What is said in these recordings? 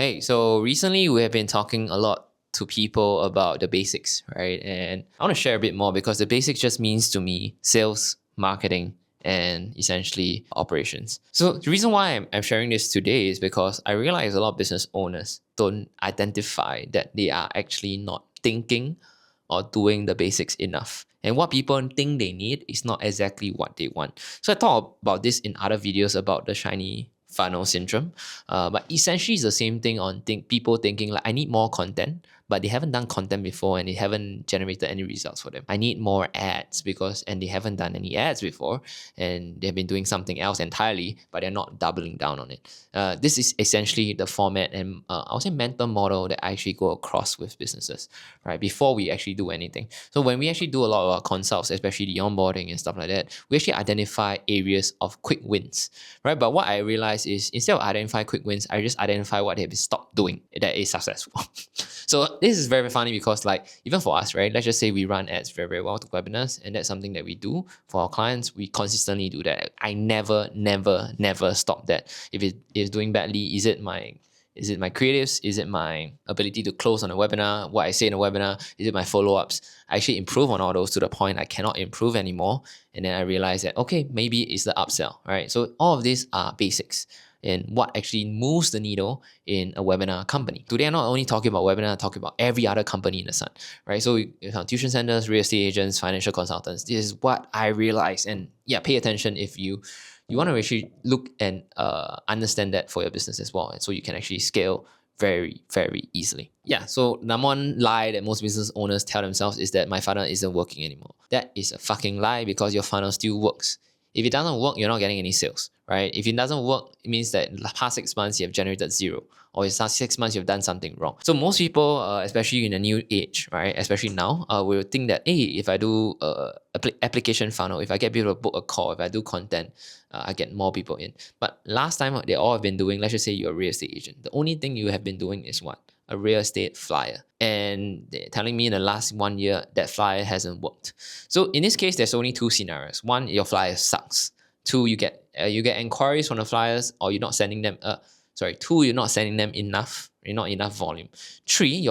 Hey, so recently we have been talking a lot to people about the basics, right? And I want to share a bit more because the basics just means to me sales, marketing, and essentially operations. So the reason why I'm sharing this today is because I realize a lot of business owners don't identify that they are actually not thinking or doing the basics enough. And what people think they need is not exactly what they want. So I talked about this in other videos about the shiny funnel syndrome. But essentially, it's the same thing on people thinking like, I need more content, but they haven't done content before and they haven't generated any results for them. I need more ads and they haven't done any ads before and they've been doing something else entirely, but they're not doubling down on it. This is essentially the format and I would say mental model that I actually go across with businesses, right? Before we actually do anything. So when we actually do a lot of our consults, especially the onboarding and stuff like that, we actually identify areas of quick wins, right? But what I realized is instead of identify quick wins, I just identify what they have stopped doing that is successful. So this is very funny because like even for us, right? Let's just say we run ads very, very well to webinars, and that's something that we do for our clients. We consistently do that. I never stop that. If it is doing badly, is it my creatives? Is it my ability to close on a webinar? What I say in a webinar? Is it my follow-ups? I actually improve on all those to the point I cannot improve anymore. And then I realize that, okay, maybe it's the upsell, right? So all of these are basics and what actually moves the needle in a webinar company. Today, I'm not only talking about webinar, I'm talking about every other company in the sun, right? So tuition centers, real estate agents, financial consultants, this is what I realize. And yeah, pay attention if you want to actually look and understand that for your business as well. And so you can actually scale very, very easily. Yeah, so number one lie that most business owners tell themselves is that my funnel isn't working anymore. That is a fucking lie because your funnel still works. If it doesn't work, you're not getting any sales, right? If it doesn't work, it means that in the past 6 months you have generated zero, or in the past 6 months you've done something wrong. So most people, especially in a new age, right, especially now, will think that, hey, if I do application funnel, if I get people to book a call, if I do content, I get more people in. But last time they all have been doing, let's just say you're a real estate agent. The only thing you have been doing is what? A real estate flyer. And they're telling me in the last 1 year that flyer hasn't worked. So in this case, there's only two scenarios. One, your flyer sucks. Two, you get inquiries from the flyers, or you're not sending them. Two, you're not sending them enough. You're not enough volume. Three,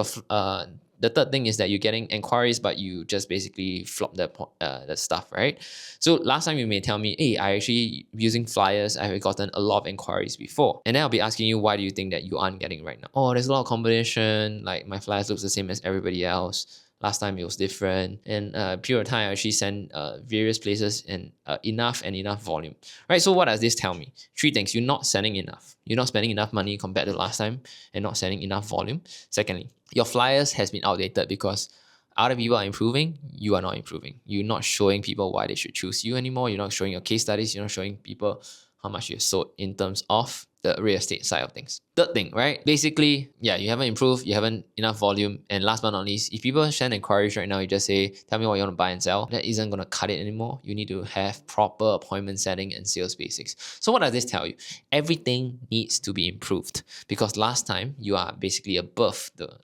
the third thing is that you're getting inquiries, but you just basically flop the stuff, right? So last time you may tell me, hey, I actually using flyers, I've gotten a lot of inquiries before. And then I'll be asking you, why do you think that you aren't getting right now? Oh, there's a lot of competition. Like my flyers looks the same as everybody else. Last time it was different. And period of time, I actually send various places and enough volume, right? So what does this tell me? Three things. You're not sending enough. You're not spending enough money compared to last time and not sending enough volume. Secondly, your flyers has been outdated because other people are improving, you are not improving. You're not showing people why they should choose you anymore. You're not showing your case studies. You're not showing people how much you've sold in terms of the real estate side of things. Third thing, right? Basically, yeah, you haven't improved, you haven't enough volume. And last but not least, if people send inquiries right now, you just say, tell me what you want to buy and sell. That isn't going to cut it anymore. You need to have proper appointment setting and sales basics. So what does this tell you? Everything needs to be improved because last time you are basically above the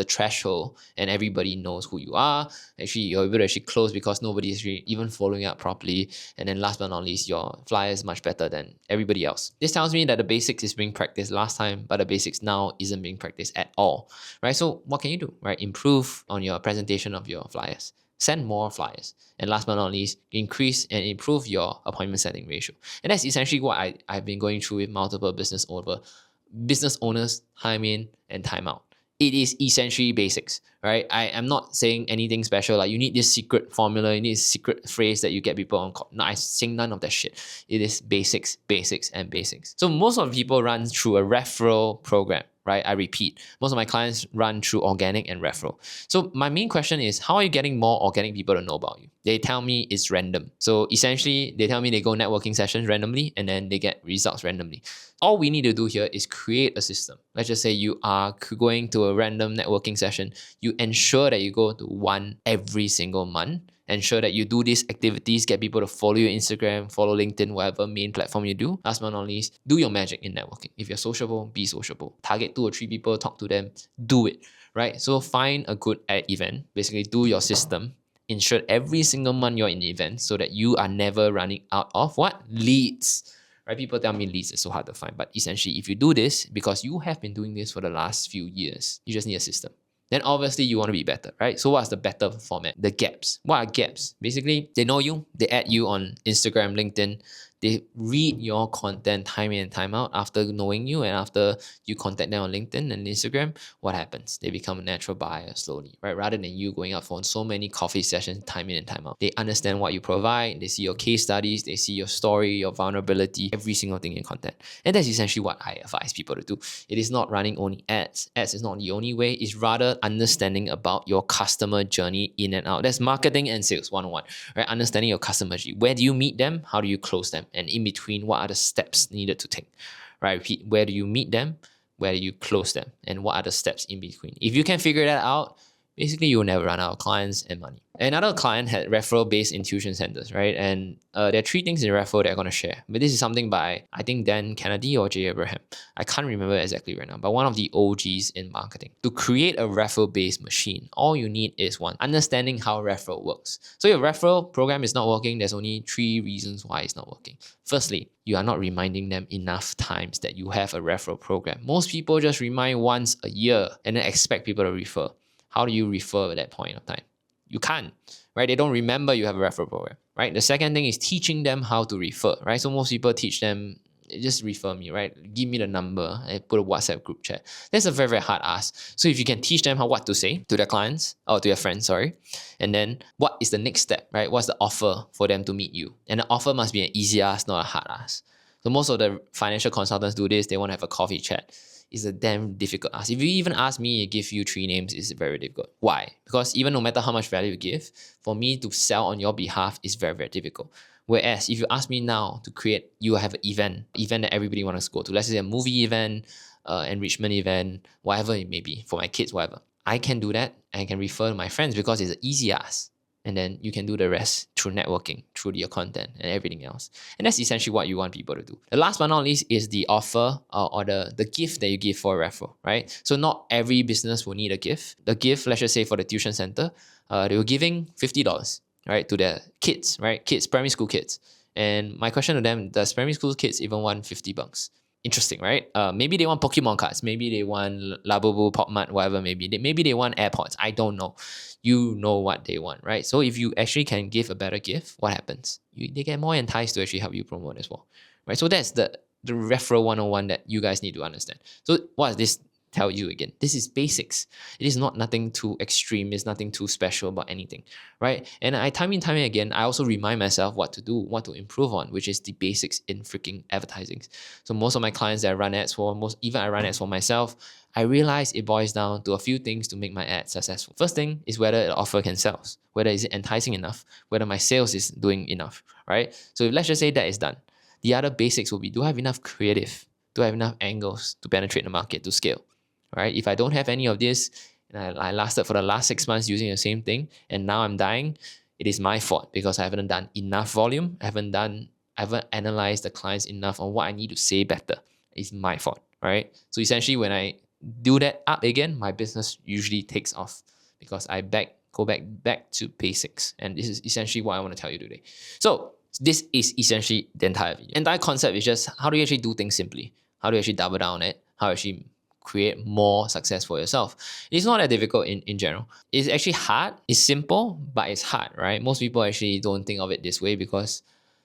threshold and everybody knows who you are. Actually, you're able to actually close because nobody is really even following up properly. And then last but not least, your flyer is much better than everybody else. This tells me that the basics is being practiced last time, but the basics now isn't being practiced at all, right? So what can you do, right? Improve on your presentation of your flyers. Send more flyers. And last but not least, increase and improve your appointment setting ratio. And that's essentially what I've been going through with multiple business owners, time in and time out. It is essentially basics, right? I am not saying anything special. Like you need this secret formula, you need this secret phrase that you get people on call. No, I sing none of that shit. It is basics, basics, and basics. So most of the people run through a referral program, right? I repeat, most of my clients run through organic and referral. So my main question is, how are you getting more organic people to know about you? They tell me it's random. So essentially, they tell me they go networking sessions randomly and then they get results randomly. All we need to do here is create a system. Let's just say you are going to a random networking session. You ensure that you go to one every single month. Ensure that you do these activities, get people to follow your Instagram, follow LinkedIn, whatever main platform you do. Last but not least, do your magic in networking. If you're sociable, be sociable. Target 2 or 3 people, talk to them, do it, right? So find a good event, basically do your system, ensure every single month you're in the event so that you are never running out of what? Leads, right? People tell me leads is so hard to find, but essentially, if you do this because you have been doing this for the last few years, you just need a system. Then obviously you want to be better, right? So what's the better format? The gaps. What are gaps? Basically, they know you, they add you on Instagram, LinkedIn, they read your content time in and time out. After knowing you and after you contact them on LinkedIn and Instagram, what happens? They become a natural buyer slowly, right? Rather than you going out for so many coffee sessions time in and time out. They understand what you provide, they see your case studies, they see your story, your vulnerability, every single thing in content. And that's essentially what I advise people to do. It is not running only ads. Ads is not the only way. It's rather understanding about your customer journey in and out. That's marketing and sales 101, right? Understanding your customer journey. Where do you meet them? How do you close them? And in between, what are the steps needed to take, right? Repeat, where do you meet them? Where do you close them? And what are the steps in between? If you can figure that out, basically you'll never run out of clients and money. Another client had referral-based intuition centers, right? And there are three things in referral that I'm going to share. But this is something by, I think, Dan Kennedy or Jay Abraham. I can't remember exactly right now, but one of the OGs in marketing. To create a referral-based machine, all you need is one, understanding how referral works. So your referral program is not working. There's only 3 reasons why it's not working. Firstly, you are not reminding them enough times that you have a referral program. Most people just remind once a year and then expect people to refer. How do you refer at that point of time? You can't, right? They don't remember you have a referral program, right? The second thing is teaching them how to refer, right? So most people teach them, just refer me, right? Give me the number and put a WhatsApp group chat. That's a very, very hard ask. So if you can teach them what to say to their clients or to their friends, sorry, and then what is the next step, right? What's the offer for them to meet you? And the offer must be an easy ask, not a hard ask. So most of the financial consultants do this. They want to have a coffee chat. It's a damn difficult ask. If you even ask me to give you 3 names, it's very difficult. Why? Because even no matter how much value you give, for me to sell on your behalf is very, very difficult. Whereas if you ask me now to create, you have an event that everybody wants to go to. Let's say a movie event, enrichment event, whatever it may be, for my kids, whatever. I can do that and I can refer to my friends because it's an easy ask. And then you can do the rest through networking, through your content and everything else. And that's essentially what you want people to do. The last but not least is the offer or the gift that you give for a referral, right? So not every business will need a gift. The gift, let's just say for the tuition center, they were giving $50, right, to their kids, right? Kids, primary school kids. And my question to them, does primary school kids even want $50? Interesting, right? Maybe they want Pokemon cards. Maybe they want Labubu, Pop Mart, whatever maybe. Maybe they want AirPods. I don't know. You know what they want, right? So if you actually can give a better gift, what happens? They get more enticed to actually help you promote as well, right? So that's the referral 101 that you guys need to understand. So what does this tell you again? This is basics. It is not nothing too extreme. It's nothing too special about anything, right? And time and time again, I also remind myself what to do, what to improve on, which is the basics in freaking advertising. So most of my clients that I run ads for, even I run ads for myself, I realize it boils down to a few things to make my ad successful. First thing is whether the offer can sell, whether is it enticing enough, whether my sales is doing enough, right? So let's just say that is done. The other basics will be, do I have enough creative? Do I have enough angles to penetrate the market, to scale? Right? If I don't have any of this, and I lasted for the last 6 months using the same thing, and now I'm dying, it is my fault because I haven't done enough volume. I haven't analyzed the clients enough on what I need to say better. It's my fault, right? So essentially, when I do that up again, my business usually takes off because I go back to basics. And this is essentially what I want to tell you today. So this is essentially the entire video. The entire concept is just how do you actually do things simply? How do you actually double down on it? How do you actually create more success for yourself? It's not that difficult in general. It's actually hard. It's simple, but it's hard, right? Most people actually don't think of it this way because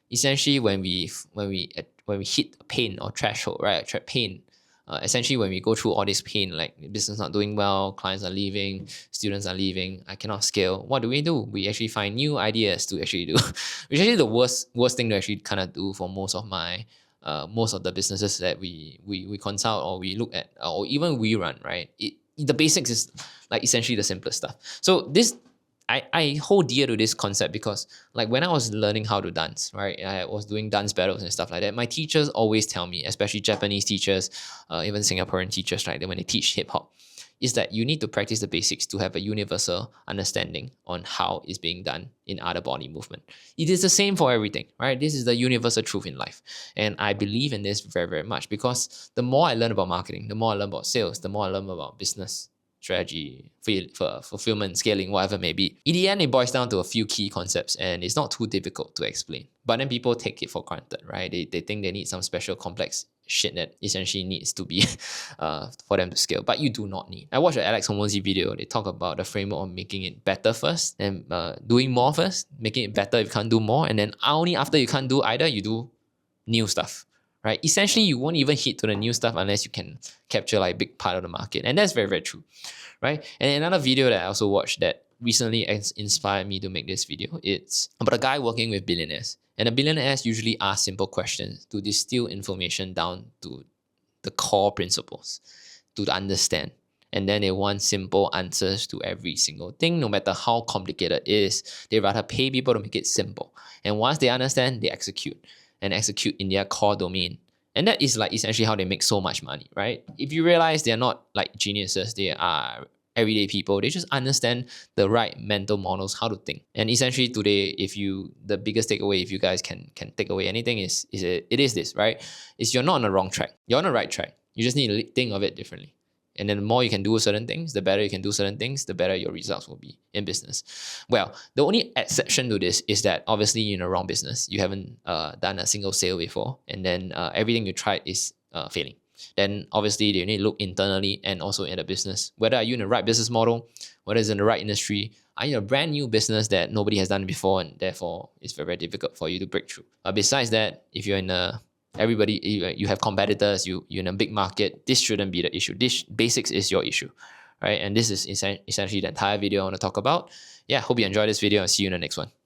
essentially when we hit a pain or threshold, right? Pain. Essentially, when we go through all this pain, like business not doing well, clients are leaving, students are leaving, I cannot scale. What do? We actually find new ideas to actually do, which is actually the worst thing to actually kind of do for most of the businesses that we consult or we look at or even we run, right? The basics is like essentially the simplest stuff. So this I hold dear to this concept because like when I was learning how to dance, right, I was doing dance battles and stuff like that. My teachers always tell me, especially Japanese teachers, even Singaporean teachers, right, that when they teach hip hop, is that you need to practice the basics to have a universal understanding on how it's being done in other body movement. It is the same for everything, right? This is the universal truth in life. And I believe in this very, very much because the more I learn about marketing, the more I learn about sales, the more I learn about business, strategy, for fulfillment, scaling, whatever it may be. In the end, it boils down to a few key concepts, and it's not too difficult to explain. But then people take it for granted, right? They think they need some special complex shit that essentially needs to be for them to scale, but you do not need. I watched an Alex Hormozy video. They talk about the framework of making it better first, and doing more first, making it better if you can't do more, and then only after you can't do either, you do new stuff, right? Essentially, you won't even hit to the new stuff unless you can capture like a big part of the market. And that's very, very true, right? And another video that I also watched that recently inspired me to make this video, it's about a guy working with billionaires. And the billionaires usually ask simple questions to distill information down to the core principles to understand. And then they want simple answers to every single thing, no matter how complicated it is. They rather pay people to make it simple. And once they understand, they execute in their core domain. And that is like essentially how they make so much money, right? If you realize they're not like geniuses, they are everyday people. They just understand the right mental models, how to think. And essentially today, the biggest takeaway, if you guys can take away anything, it is this, right? Is you're not on the wrong track. You're on the right track. You just need to think of it differently. And then the more you can do certain things, the better you can do certain things, the better your results will be in business. Well, the only exception to this is that obviously you're in the wrong business. You haven't done a single sale before, and then everything you tried is failing. Then obviously you need to look internally and also in the business. Whether are you in the right business model, whether it's in the right industry, are you in a brand new business that nobody has done before, and therefore it's very, very difficult for you to break through. Besides that, if you're in you have competitors, you're in a big market, this shouldn't be the issue. This basics is your issue, right? And this is essentially the entire video I want to talk about. Yeah, hope you enjoyed this video and see you in the next one.